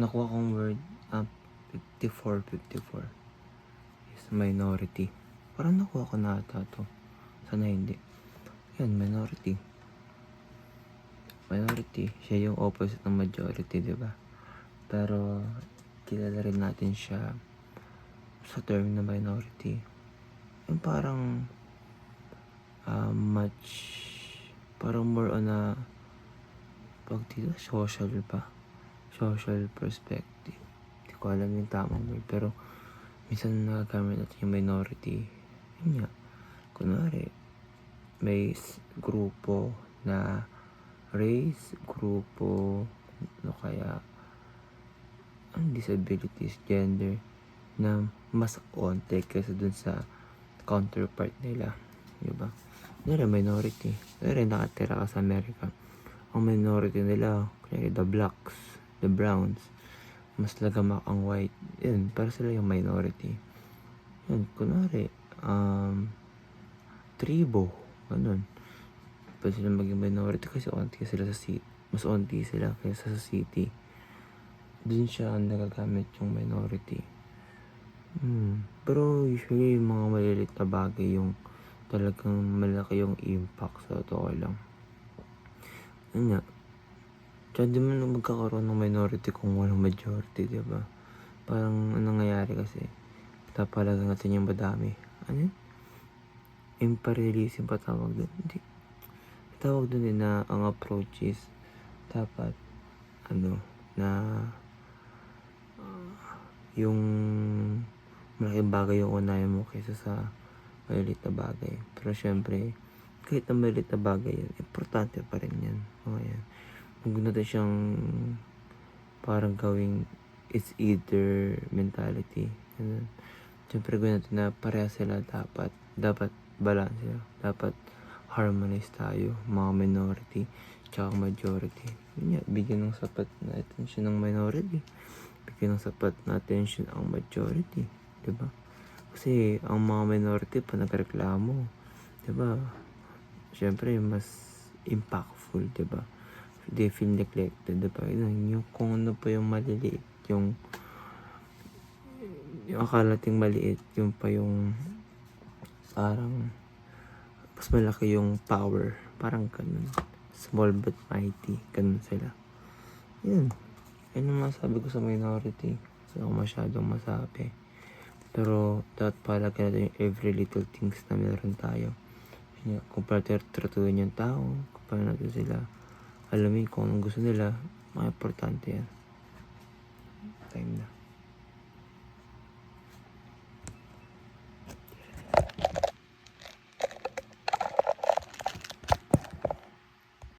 nakuha kong word, 54 is minority. Parang nakuha ko na ata to. Sana hindi. Yan, minority. Minority, siya yung opposite ng majority, di ba? Pero, kilala rin natin siya sa term na minority. Yung parang, parang more on a, pag dito, social perspective. Hindi ko alam yung tamang word, pero, minsan nagagamit natin yung minority. Yun nga, kunwari, may grupo na race, grupo, ano kaya, ang disabilities, gender, na mas onte kaysa dun sa counterpart nila. Diba? Kunwari, minority. Kunwari, nakatira ka sa Amerika. Ang minority nila, kunwari, the blacks, the browns, mas lagamak ang white. Yun, para sila yung minority. Yun, kunwari, tribo, ganun. Pwede sila maging minority kasi onti sila sa city. Mas onti sila kaysa sa city. Dun siya nagagamit yung minority. Pero usually, yung mga maliliit na bagay yung talagang malaki yung impact sa totoo lang. Yun nga. Tsaka di man magkakaroon ng minority kung walang majority, diba? Parang anong nangyayari kasi, tapalaga natin yung madami. Ano yun? Imperialism pa tawag doon. Hindi. Tawag doon din na ang approach is dapat na yung malaking bagay yung unahin mo kaysa sa maliit na bagay. Pero syempre, kahit na maliit na bagay yan, importante pa rin yan. Mga yan. Huwag natin siyang parang gawing it's either mentality. Ganun. Syempre, gawin natin na pareha sila dapat balance sila. Dapat harmonize tayo, mga minority tsaka majority. Yun nga, bigyan ng sapat na attention ng minority. Bigyan ng sapat na attention ang majority. Diba? Kasi ang mga minority pa nagreklamo. Diba? Syempre, mas impactful. Diba? They feel neglected. Diba? Yung kung ano pa yung maliliit. Yung akala nating maliit. Yung pa yung parang mas malaki yung power. Parang ganun. Small but mighty. Ganun sila. Yun. Yun ang masabi ko sa minority. Kasi ako masyadong masabi. Pero, dapat palaga natin yung every little things na meron tayo. Yun, kung paano tratuhin yung tao, kung paano natin sila alamin kung anong gusto nila, mga importante yan. Time na.